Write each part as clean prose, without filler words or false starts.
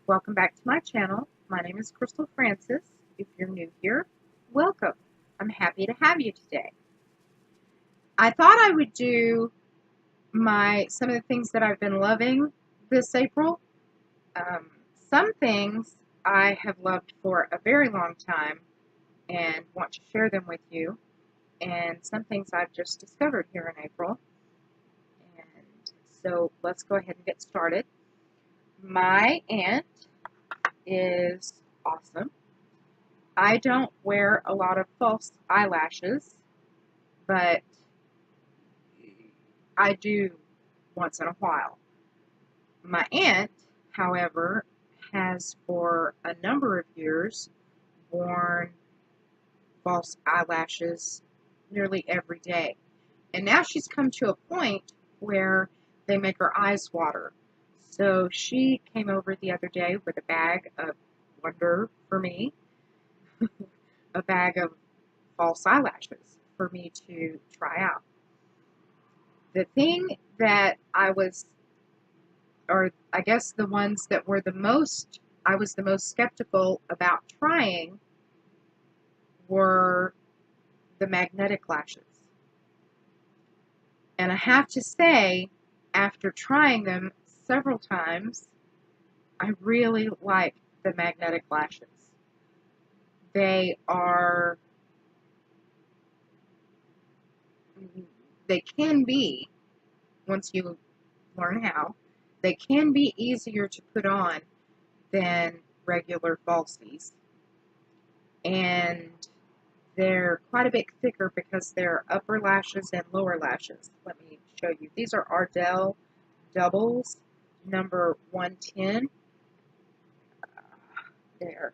Welcome back to my channel. My name is Crystal Francis. If you're new here, welcome. I'm happy to have you today. I thought I would do some of the things that I've been loving this April. Some things I have loved for a very long time and want to share them with you, and some things I've just discovered here in April. And so let's go ahead and get started. My aunt is awesome. I don't wear a lot of false eyelashes, but I do once in a while. My aunt, however, has for a number of years worn false eyelashes nearly every day. And now she's come to a point where they make her eyes water. So she came over the other day with a bag of wonder for me, a bag of false eyelashes for me to try out. The thing that I was, or I guess the ones that were I was the most skeptical about trying were the magnetic lashes. And I have to say, after trying them several times, I really like the magnetic lashes. They can be, once you learn how, they can be easier to put on than regular falsies. And they're quite a bit thicker because they're upper lashes and lower lashes. Let me show you. These are Ardell doubles, number 110. There.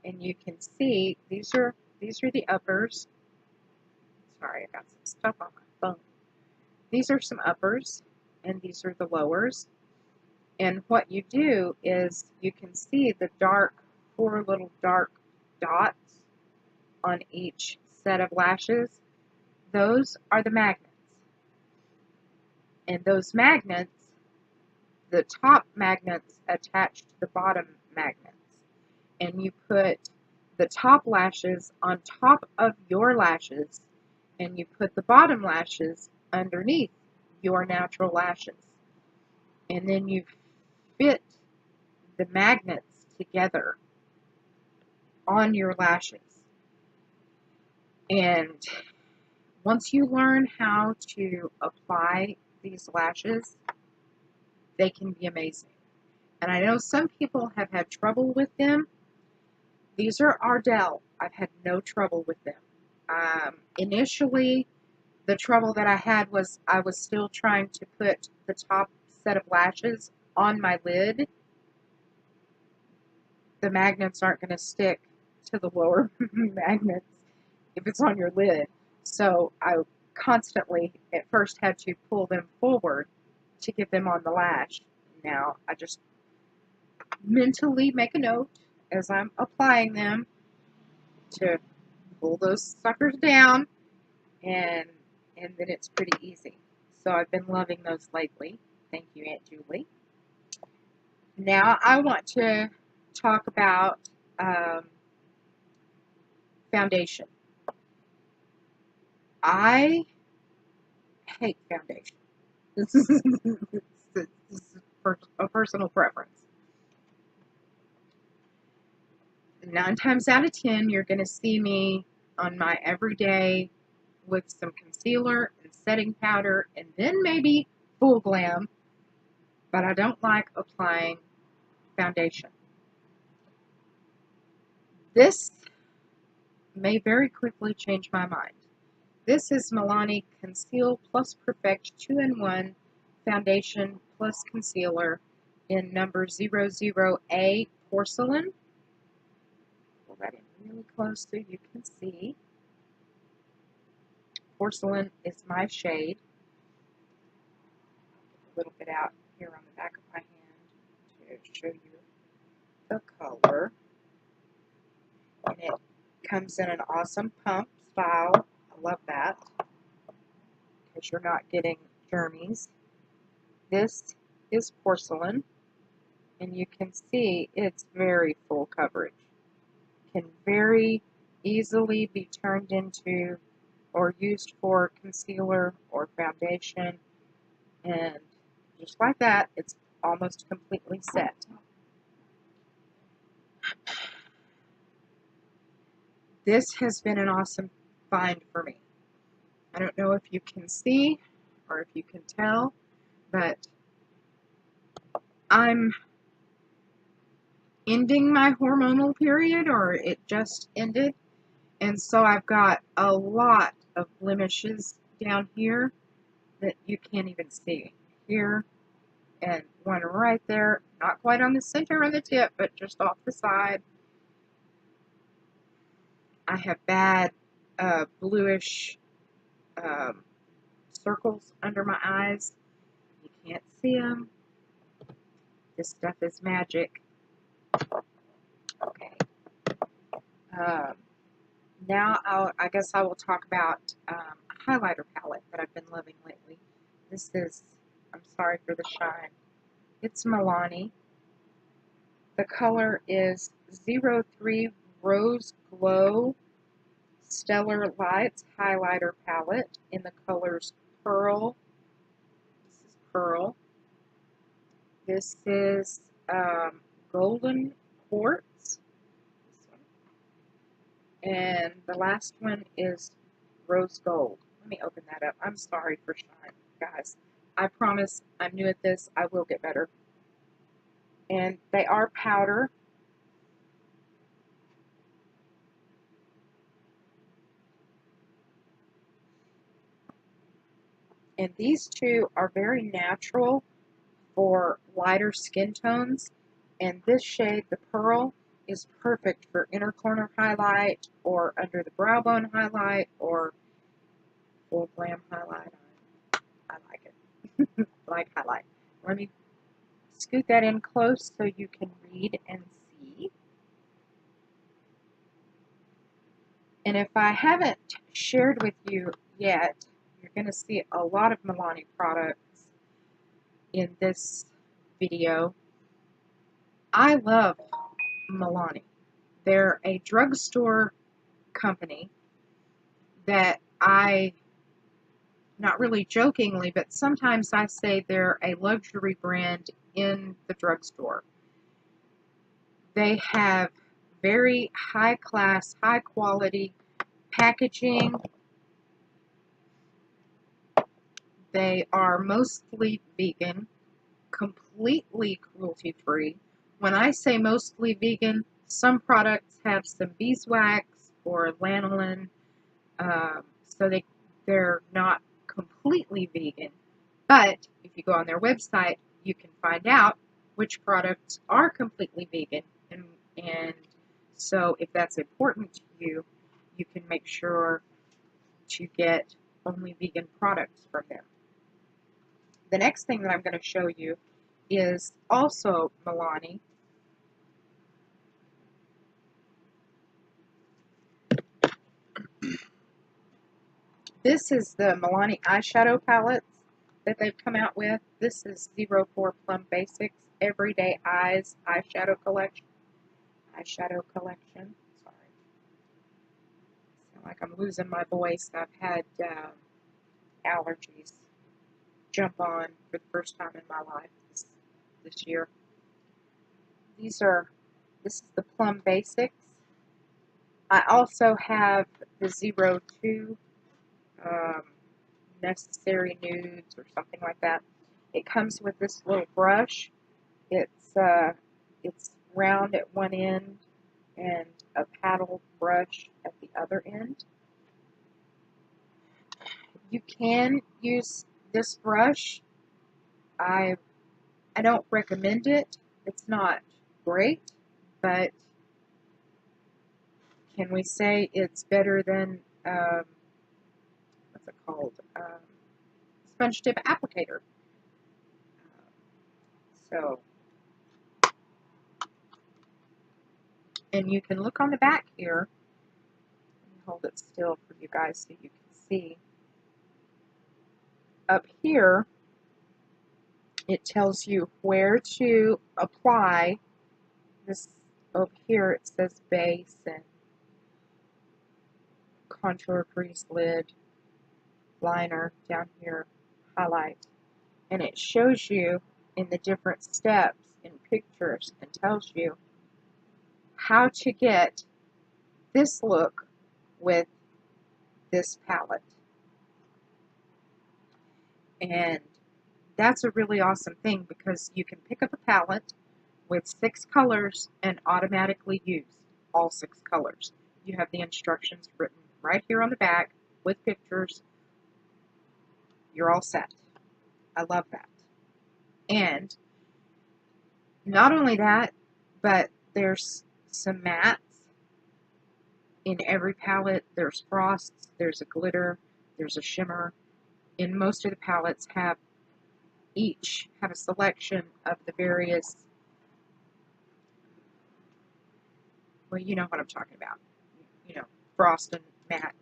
And you can see these are the uppers. Sorry, I got some stuff on my phone. These are some uppers, and these are the lowers. And what you do is you can see the four little dark dots on each set of lashes. Those are the magnets. And those magnets, the top magnets attach to the bottom magnets. And you put the top lashes on top of your lashes, and you put the bottom lashes underneath your natural lashes. And then you fit the magnets together on your lashes. And once you learn how to apply these lashes, they can be amazing. And I know some people have had trouble with them. These are Ardell. I've had no trouble with them. Initially, the trouble that I had was I was still trying to put the top set of lashes on my lid. The magnets aren't going to stick to the lower magnets if it's on your lid. So I constantly at first had to pull them forward to get them on the lash. Now I just mentally make a note as I'm applying them to pull those suckers down, and then it's pretty easy. So I've been loving those lately. Thank you, Aunt Julie. Now I want to talk about foundation. I hate foundation. This is a personal preference. 9 times out of 10, you're going to see me on my everyday with some concealer and setting powder and then maybe full glam, but I don't like applying foundation. This may very quickly change my mind. This is Milani Conceal Plus Perfect 2-in-1 Foundation Plus Concealer in number 00A Porcelain. Pull that in really close so you can see. Porcelain is my shade. A little bit out here on the back of my hand to show you the color. And it comes in an awesome pump style. I love that because you're not getting germies. This is Porcelain. And you can see it's very full coverage. Can very easily be turned into or used for concealer or foundation, and just like that, it's almost completely set. This has been an awesome find for me. I don't know if you can see or if you can tell, but I'm ending my hormonal period, or it just ended, and so I've got a lot of blemishes down here that you can't even see. Here, and one right there, not quite on the center of the tip, but just off the side. I have bad bluish circles under my eyes. You can't see them. This stuff is magic. Okay. Now I guess I will talk about a highlighter palette that I've been loving lately. This is, I'm sorry for the shine, it's Milani. The color is 03 Rose Glow Stellar Lights Highlighter Palette in the colors Pearl. This is Pearl. This is Golden Quartz. And the last one is Rose Gold. Let me open that up. I'm sorry for shine, guys. I promise I'm new at this. I will get better. And they are powder. And these two are very natural for lighter skin tones. And this shade, the Pearl, is perfect for inner corner highlight or under the brow bone highlight or full glam highlight. I like it. I like highlight. Let me scoot that in close so you can read and see. And if I haven't shared with you yet, you're going to see a lot of Milani products in this video. I love Milani. They're a drugstore company that I, not really jokingly, but sometimes I say they're a luxury brand in the drugstore. They have very high class, high quality packaging. They are mostly vegan, completely cruelty free. When I say mostly vegan, some products have some beeswax or lanolin, so they're not completely vegan. But if you go on their website, you can find out which products are completely vegan, and so if that's important to you, you can make sure to get only vegan products from them. The next thing that I'm going to show you is also Milani. This is the Milani eyeshadow palettes that they've come out with. This is 04 Plum Basics Everyday Eyes Eyeshadow Collection. Sorry. I sound like I'm losing my voice. I've had allergies jump on for the first time in my life this year. This is the Plum Basics. I also have the 02 Necessary Nudes or something like that. It comes with this little brush. It's round at one end and a paddle brush at the other end. You can use this brush. I don't recommend it. It's not great, but can we say it's better than what's it called? Sponge tip applicator. So, and you can look on the back here. Let me hold it still for you guys so you can see. Up here, It tells you where to apply this. Over here it says base and contour, crease, lid, liner. Down here, highlight. And it shows you in the different steps in pictures and tells you how to get this look with this palette. And that's a really awesome thing because you can pick up a palette with 6 colors and automatically use all 6 colors. You have the instructions written right here on the back with pictures. You're all set. I love that. And not only that, but there's some mattes in every palette. There's frosts, there's a glitter, there's a shimmer. And most of the palettes each have a selection of the various, well, you know what I'm talking about. You know, frost and matte.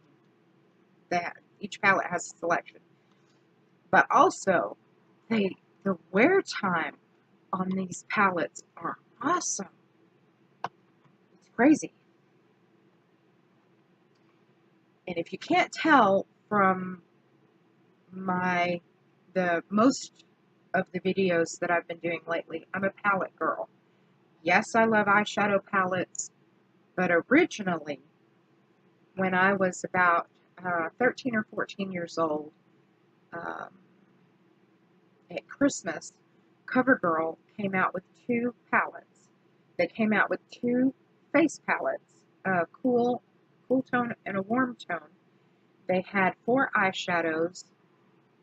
That each palette has a selection. But also, the wear time on these palettes are awesome. It's crazy. And if you can't tell from the most of the videos that I've been doing lately, I'm a palette girl. Yes, I love eyeshadow palettes, but originally, when I was about 13 or 14 years old, at Christmas, CoverGirl came out with 2 palettes. They came out with 2 face palettes, a cool tone and a warm tone. They had 4 eyeshadows,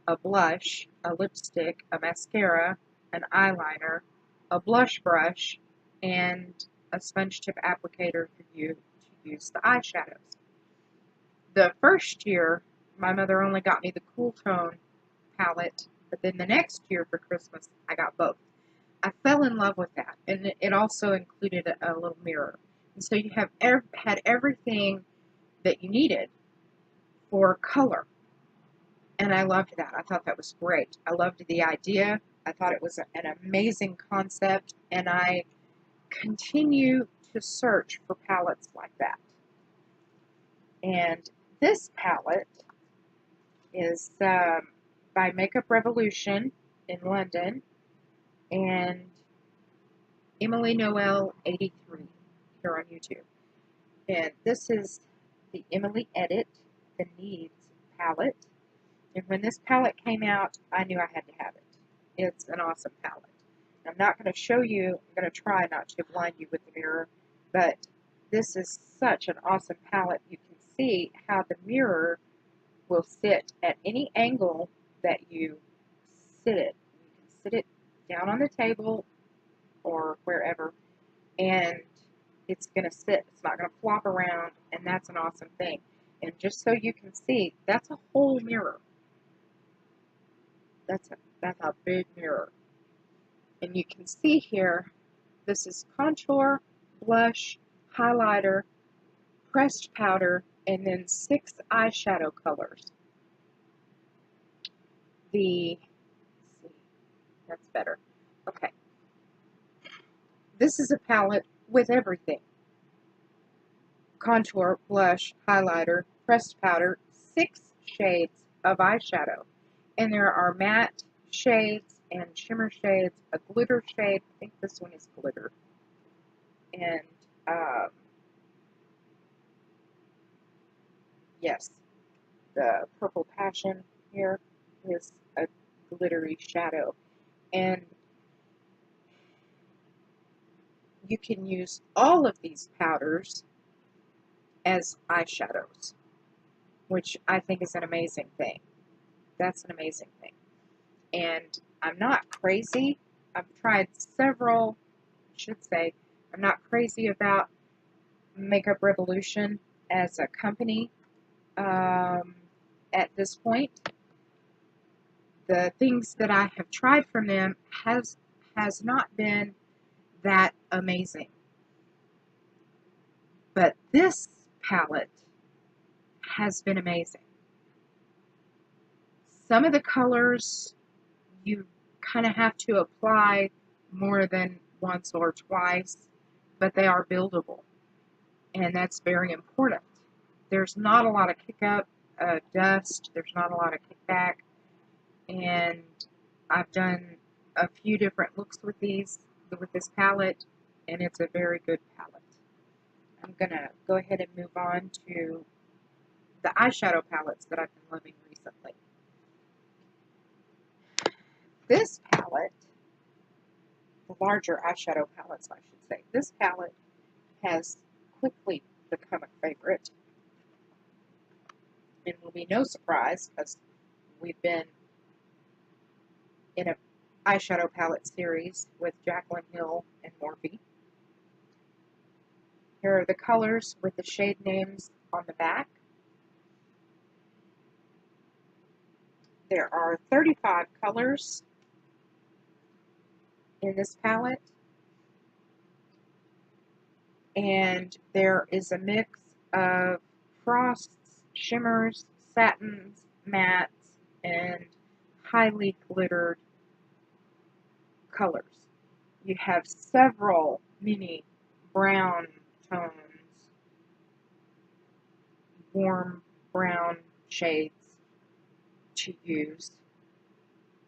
a blush, a lipstick, a mascara, an eyeliner, a blush brush, and a sponge tip applicator for you to use the eyeshadows. The first year, my mother only got me the cool tone palette, but then the next year for Christmas, I got both. I fell in love with that, and it also included a little mirror. And so you had everything that you needed for color. And I loved that. I thought that was great. I loved the idea. I thought it was an amazing concept, and I continue to search for palettes like that. And this palette is by Makeup Revolution in London, and Emily Noel 83 here on YouTube. And this is the Emily Edit, the Needs palette. And when this palette came out, I knew I had to have it. It's an awesome palette. I'm not going to show you, I'm going to try not to blind you with the mirror, but this is such an awesome palette. You can see how the mirror will sit at any angle that you sit it. You can sit it down on the table or wherever, and it's going to sit. It's not going to flop around, and that's an awesome thing. And just so you can see, that's a whole mirror. That's a big mirror. And you can see here, this is contour, blush, highlighter, pressed powder, and then 6 eyeshadow colors. Let's see, that's better. Okay. This is a palette with everything. Contour, blush, highlighter, pressed powder, 6 shades of eyeshadow. And there are matte shades and shimmer shades, a glitter shade. I think this one is glitter. And, yes, the Purple Passion here is a glittery shadow. And you can use all of these powders as eyeshadows, which I think is an amazing thing. That's an amazing thing. And I'm not crazy. I've tried several, I should say, I'm not crazy about Makeup Revolution as a company at this point. The things that I have tried from them has not been that amazing. But this palette has been amazing. Some of the colors you kind of have to apply more than once or twice, but they are buildable, and that's very important. There's not a lot of kick up dust, there's not a lot of kickback, and I've done a few different looks with this palette, and it's a very good palette. I'm going to go ahead and move on to the eyeshadow palettes that I've been loving recently. This palette, the larger eyeshadow palettes I should say, this palette has quickly become a favorite. It will be no surprise because we've been in an eyeshadow palette series with Jaclyn Hill and Morphe. Here are the colors with the shade names on the back. There are 35 colors in this palette, and there is a mix of frosts, shimmers, satins, mattes, and highly glittered colors. You have several mini brown tones, warm brown shades to use,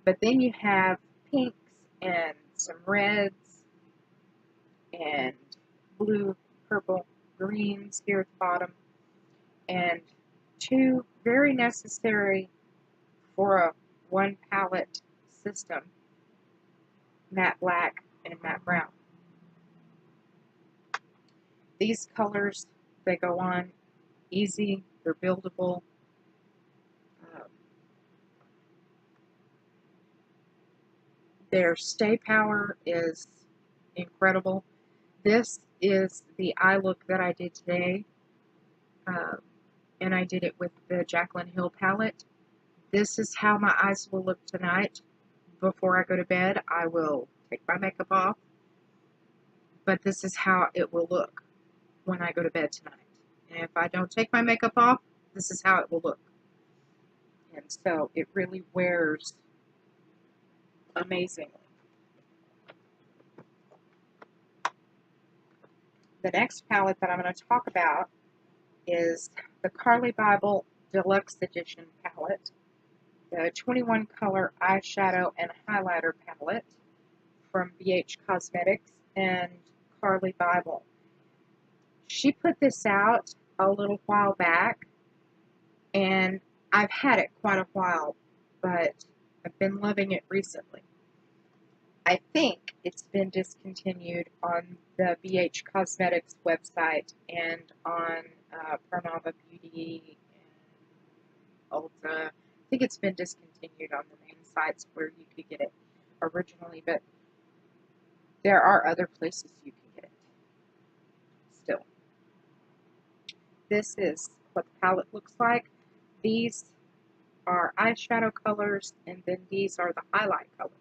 but then you have pinks and some reds and blue, purple, greens here at the bottom, and two very necessary for a one palette system, matte black and matte brown. These colors, they go on easy, they're buildable. Their stay power is incredible. This is the eye look that I did today, and I did it with the Jaclyn Hill palette. This is how my eyes will look tonight. Before I go to bed, I will take my makeup off, but this is how it will look when I go to bed tonight. And if I don't take my makeup off, this is how it will look. And so it really wears amazingly. The next palette that I'm going to talk about is the Carli Bybel Deluxe Edition palette, the 21 color eyeshadow and highlighter palette from BH Cosmetics and Carli Bybel. She put this out a little while back, and I've had it quite a while, but I've been loving it recently. I think it's been discontinued on the BH Cosmetics website and on Pranava Beauty and Ulta. I think it's been discontinued on the main sites where you could get it originally, but there are other places you can get it still. This is what the palette looks like. These are eyeshadow colors, and then these are the highlight colors.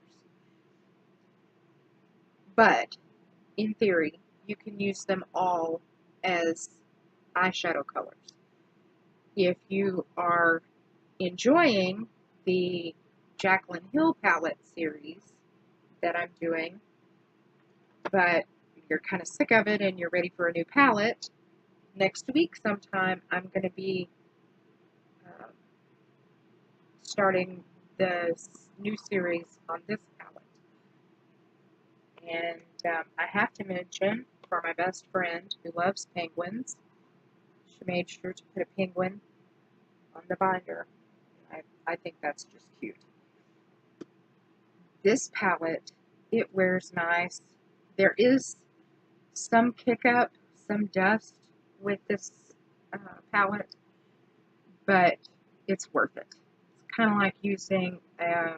But, in theory, you can use them all as eyeshadow colors. If you are enjoying the Jaclyn Hill palette series that I'm doing, but you're kind of sick of it and you're ready for a new palette, next week sometime I'm going to be starting the new series on this palette. And I have to mention, for my best friend who loves penguins, she made sure to put a penguin on the binder. I think that's just cute. This palette, it wears nice. There is some kick up, some dust with this palette, but it's worth it. It's kind of like using a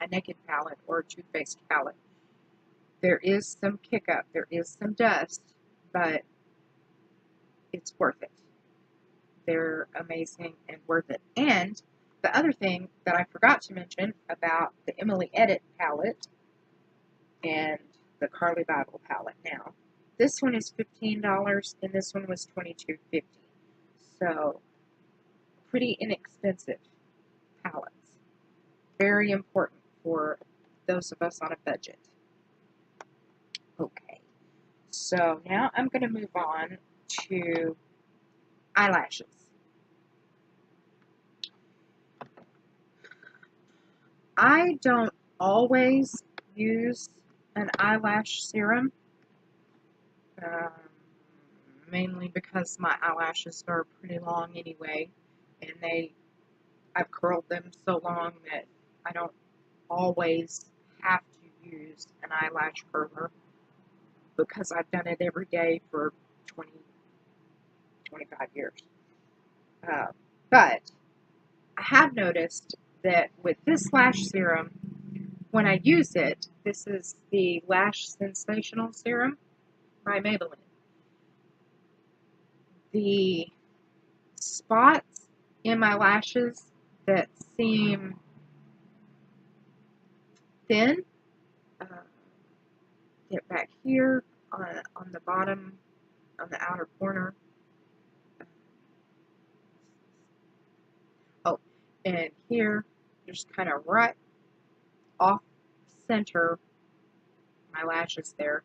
Naked palette or a Too Faced palette. There is some kick up, there is some dust, but it's worth it. They're amazing and worth it. And the other thing that I forgot to mention about the Emily Edit palette and the Carli Bybel palette now, this one is $15 and this one was $22.50. So, pretty inexpensive palettes. Very important for those of us on a budget. Okay, so now I'm going to move on to eyelashes. I don't always use an eyelash serum, um, mainly because my eyelashes are pretty long anyway, and I've curled them so long that I don't always have to use an eyelash curler because I've done it every day for 20, 25 years. But I have noticed that with this lash serum, when I use it, this is the Lash Sensational Serum by Maybelline. The spots in my lashes that seem thin, get back here on the bottom, on the outer corner. Oh, and here, just kind of right off center, my lashes there.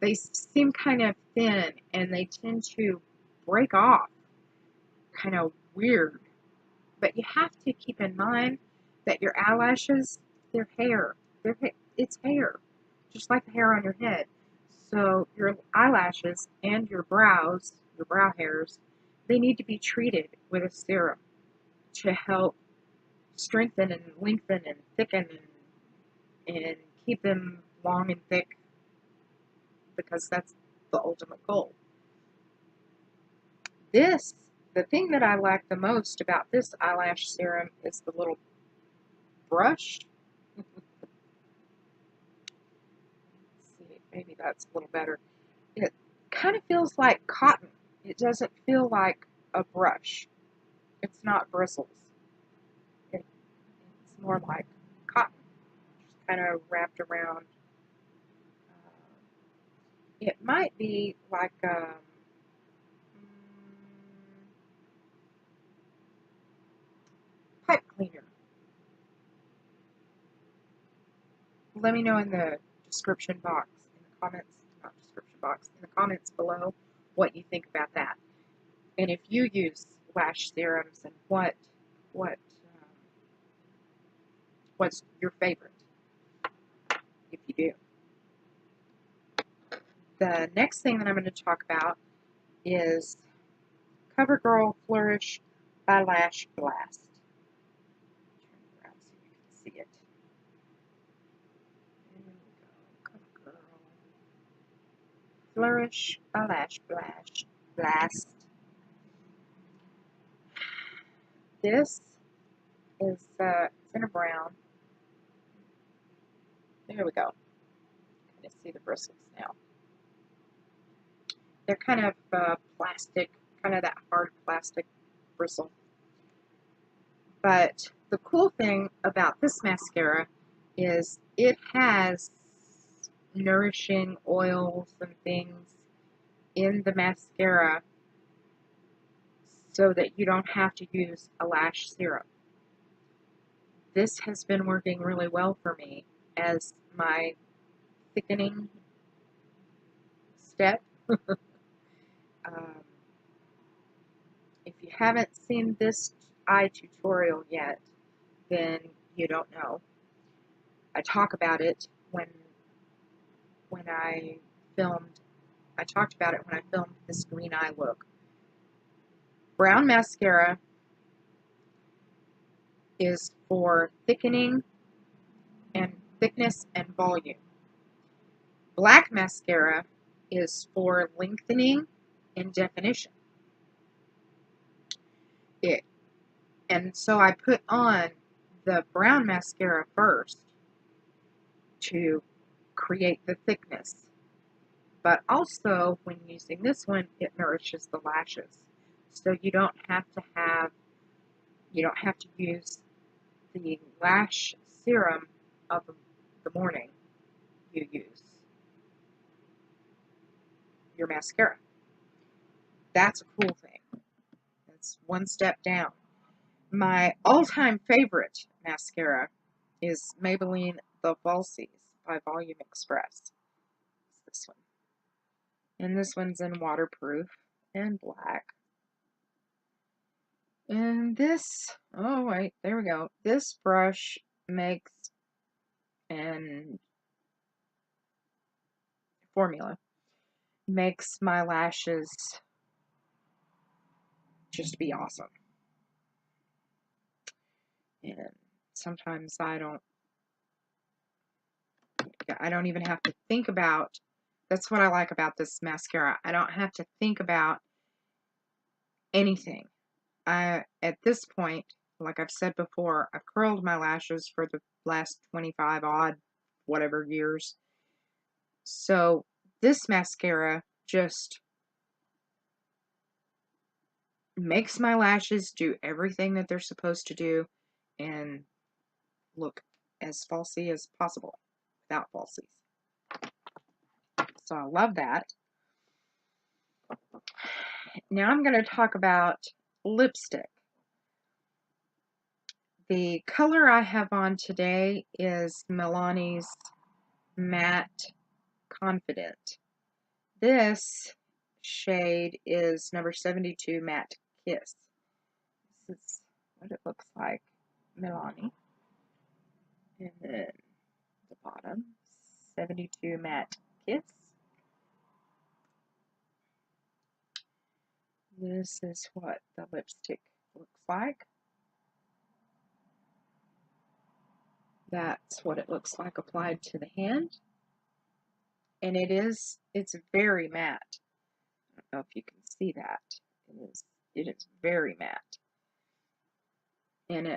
They seem kind of thin and they tend to break off kind of weird. But you have to keep in mind that your eyelashes, they're hair. It's hair, just like the hair on your head. So your eyelashes and your brows, your brow hairs, they need to be treated with a serum to help strengthen and lengthen and thicken and keep them long and thick, because that's the ultimate goal. The thing that I like the most about this eyelash serum is the little brush. Let's see, maybe that's a little better. It kind of feels like cotton. It doesn't feel like a brush. It's not bristles. It's more like cotton, just kind of wrapped around. It might be like pipe cleaner. Let me know in the description box, in the comments, not description box, in the comments below what you think about that. And if you use lash serums, and what's your favorite, if you do. The next thing that I'm going to talk about is CoverGirl Flourish by Lash Blast. Turn around so you can see it. There we go, CoverGirl Flourish by Lash Blast. This is it's in a brown. There we go. You can see the bristles now. They're kind of plastic, kind of that hard plastic bristle. But the cool thing about this mascara is it has nourishing oils and things in the mascara so that you don't have to use a lash serum. This has been working really well for me as my thickening step. If you haven't seen this eye tutorial yet, then you don't know. I talk about it when I filmed. I talked about it when I filmed this green eye look. Brown mascara is for thickening and thickness and volume. Black mascara is for lengthening and definition. And so I put on the brown mascara first to create the thickness. But also, when using this one, it nourishes the lashes. So you don't have to use the lash serum of the morning. You use your mascara. That's a cool thing. That's one step down. My all-time favorite mascara is Maybelline The Falsies by Volume Express. It's this one. And this one's in waterproof and black. And this, oh wait, there we go. This brush makes and formula makes my lashes just be awesome. And sometimes I don't even have to think about, that's what I like about this mascara. I don't have to think about anything. At this point, like I've said before, I've curled my lashes for the last 25 odd whatever years. So this mascara just makes my lashes do everything that they're supposed to do and look as falsy as possible without falsies. So I love that. Now I'm going to talk about lipstick. The color I have on today is Milani's Matte Confident. This shade is number 72 Matte Kiss. This is what it looks like, Milani. And then the bottom, 72 Matte Kiss. This is what the lipstick looks like. That's what it looks like applied to the hand. And it's very matte. I don't know if you can see that. It is very matte. And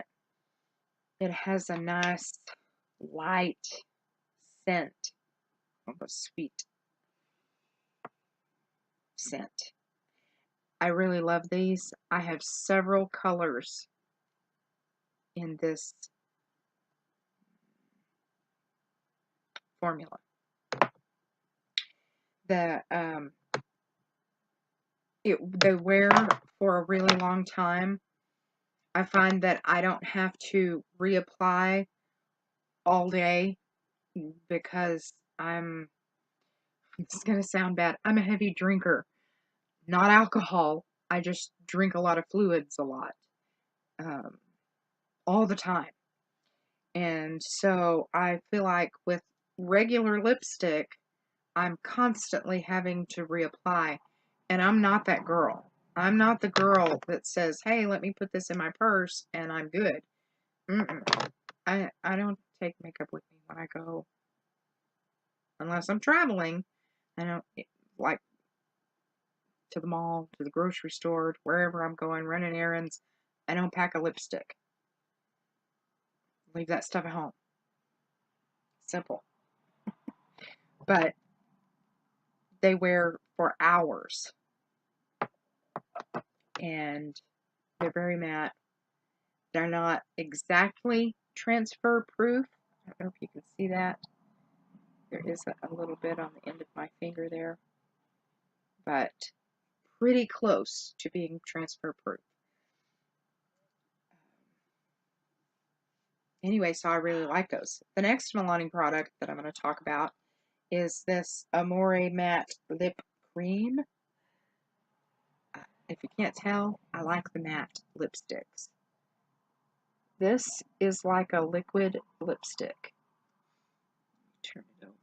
it has a nice light scent, of a sweet scent. I really love these. I have several colors in this formula. They wear for a really long time. I find that I don't have to reapply all day because it's going to sound bad, I'm a heavy drinker. Not alcohol. I just drink a lot of fluids a lot. All the time. And so I feel like with regular lipstick, I'm constantly having to reapply. And I'm not that girl. I'm not the girl that says, hey, let me put this in my purse and I'm good. I don't take makeup with me when I go. Unless I'm traveling. I don't, like, to the mall, to the grocery store, wherever I'm going, running errands. I don't pack a lipstick. Leave that stuff at home. Simple. But they wear for hours. And they're very matte. They're not exactly transfer proof. I don't know if you can see that. There is a little bit on the end of my finger there. But pretty close to being transfer proof. Anyway, so I really like those. The next Milani product that I'm going to talk about is this Amore Matte Lip Cream. If you can't tell, I like the matte lipsticks. This is like a liquid lipstick. Turn it over.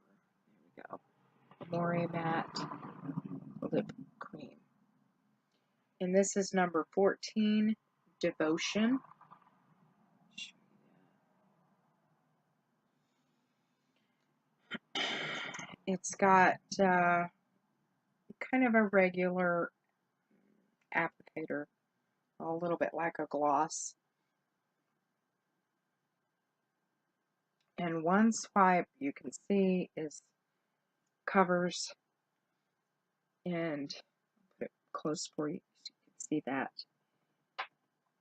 There we go. Amore Matte Lip Cream. And this is number 14, Devotion. It's got kind of a regular applicator, a little bit like a gloss. And one swipe you can see covers, and put it close for you so you can see that.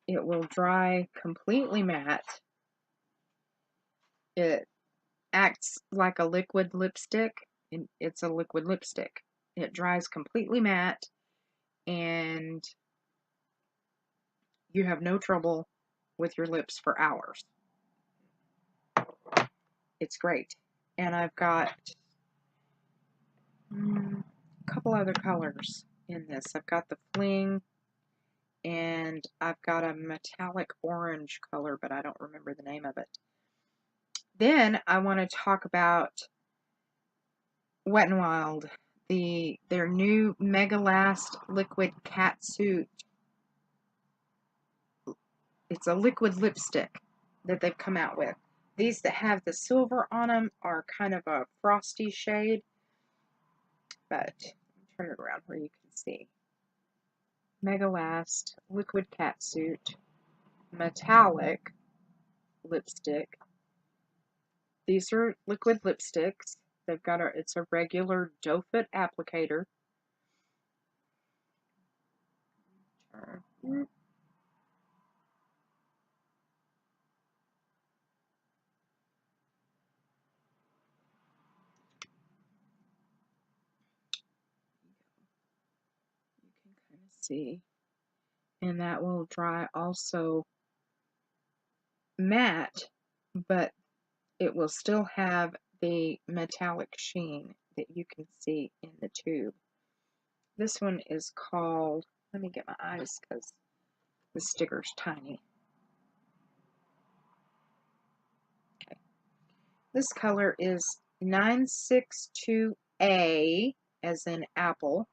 It will dry completely matte. It acts like a liquid lipstick, and it's a liquid lipstick. It dries completely matte, and you have no trouble with your lips for hours. it's great. And I've got a couple other colors in this. I've got the Fling, and I've got a metallic orange color, but I don't remember the name of it. Then I want to talk about Wet n Wild, their new Mega Last Liquid Catsuit. It's a liquid lipstick that they've come out with. These that have the silver on them are kind of a frosty shade, but turn it around where you can see. Mega Last Liquid Catsuit Metallic Lipstick. These are liquid lipsticks. They've got it's a regular doe foot applicator. You can kind of see. And that will dry also matte, but it will still have the metallic sheen that you can see in the tube. This one is called, let me get my eyes because the sticker's tiny. Okay. This color is 962A, as in apple.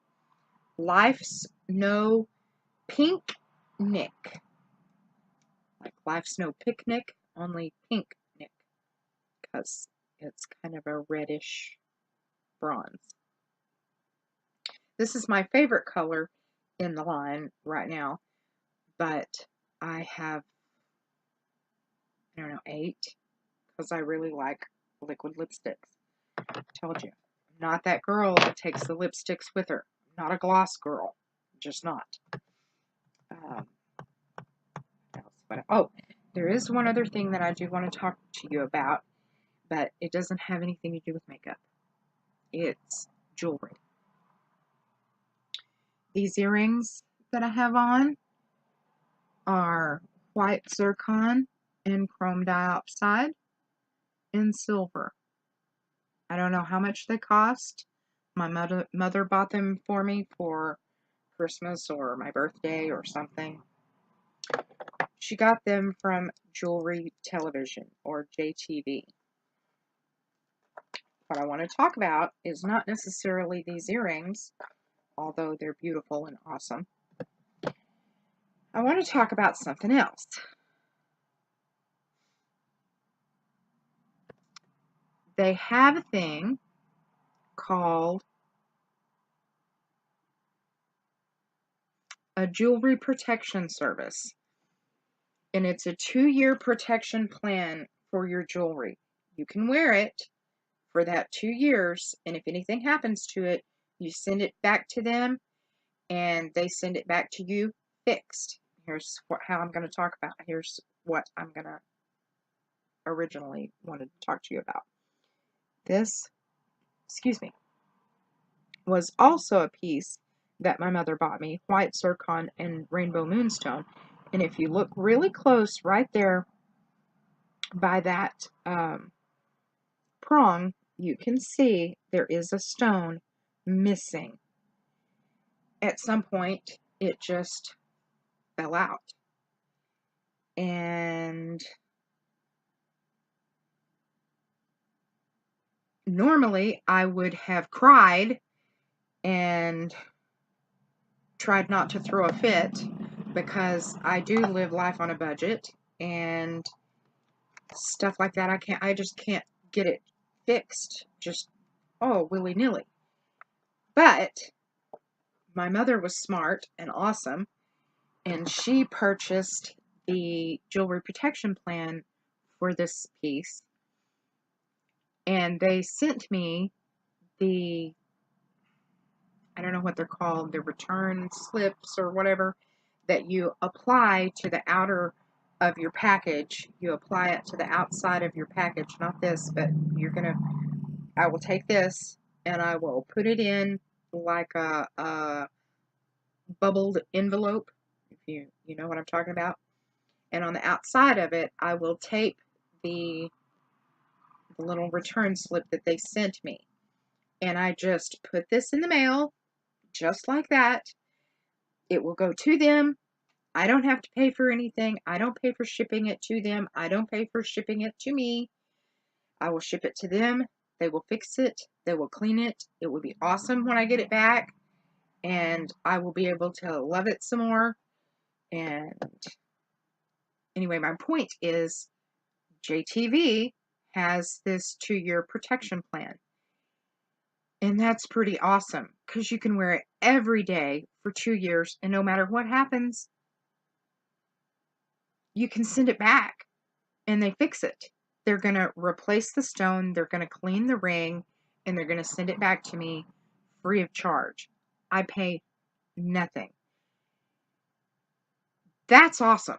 Life's No Pink Nick. Like Life's No Picnic, only pink Nick, because it's kind of a reddish bronze. This is my favorite color in the line right now, but I have, I don't know, 8, because I really like liquid lipsticks. I told you, I'm not that girl that takes the lipsticks with her. I'm not a gloss girl, just not. Oh, there is one other thing that I do want to talk to you about, but it doesn't have anything to do with makeup. It's jewelry. These earrings that I have on are white zircon and chrome diopside and silver. I don't know how much they cost. My mother bought them for me for Christmas or my birthday or something. She got them from Jewelry Television, or JTV. What I want to talk about is not necessarily these earrings, although they're beautiful and awesome. I want to talk about something else. They have a thing called a jewelry protection service, and it's a 2-year protection plan for your jewelry. You can wear it for that 2 years, and if anything happens to it, you send it back to them, and they send it back to you fixed. Here's how I'm going to talk about. Here's what I'm going to originally wanted to talk to you about. This, was also a piece that my mother bought me, white zircon and rainbow moonstone. And if you look really close right there by that prong, you can see there is a stone missing. At some point, it just fell out. And normally I would have cried and tried not to throw a fit, because I do live life on a budget and stuff like that. I just can't get it fixed just, willy-nilly. But my mother was smart and awesome, and she purchased the jewelry protection plan for this piece, and they sent me the, I don't know what they're called, the return slips or whatever, that you apply to the outer of your package. You apply it to the outside of your package, not this, but I will take this and I will put it in like a bubbled envelope, if you know what I'm talking about. And on the outside of it, I will tape the the little return slip that they sent me. And I just put this in the mail, just like that. It will go to them. I don't have to pay for anything. I don't pay for shipping it to them. I don't pay for shipping it to me. I will ship it to them. They will fix it. They will clean it. It will be awesome when I get it back. And I will be able to love it some more. And anyway, my point is JTV has this 2-year protection plan. And that's pretty awesome because you can wear it every day for 2 years, and no matter what happens, you can send it back and they fix it. They're going to replace the stone, they're going to clean the ring, and they're going to send it back to me free of charge. I pay nothing. That's awesome.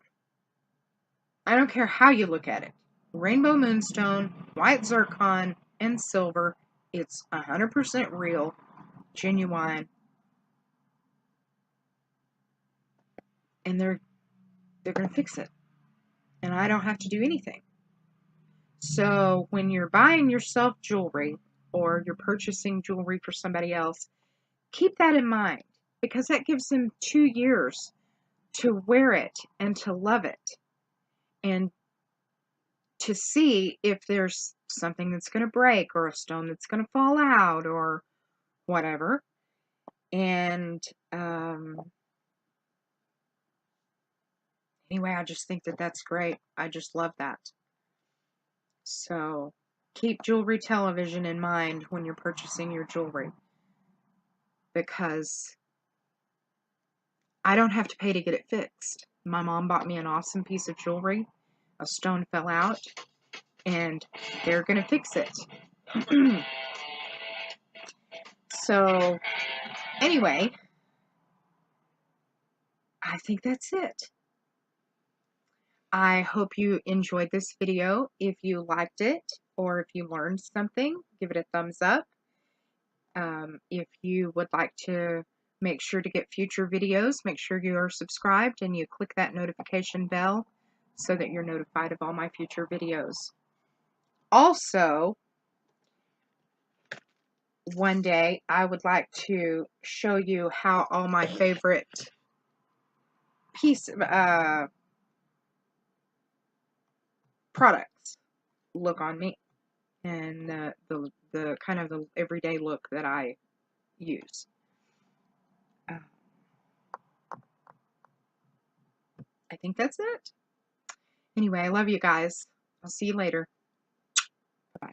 I don't care how you look at it. Rainbow moonstone, white zircon, and silver. It's 100% real, genuine. And they're going to fix it. And I don't have to do anything. So when you're buying yourself jewelry or you're purchasing jewelry for somebody else, keep that in mind because that gives them 2 years to wear it and to love it and to see if there's something that's going to break or a stone that's going to fall out or whatever. And anyway, I just think that that's great. I just love that. So keep Jewelry Television in mind when you're purchasing your jewelry because I don't have to pay to get it fixed. My mom bought me an awesome piece of jewelry. A stone fell out, and they're going to fix it. So, anyway, I think that's it. I hope you enjoyed this video. If you liked it, or if you learned something, give it a thumbs up. If you would like to make sure to get future videos, make sure you are subscribed and you click that notification bell so that you're notified of all my future videos. Also, one day I would like to show you how all my favorite products look on me and the kind of the everyday look that I use. I think that's it. Anyway, I love you guys. I'll see you later. Bye-bye.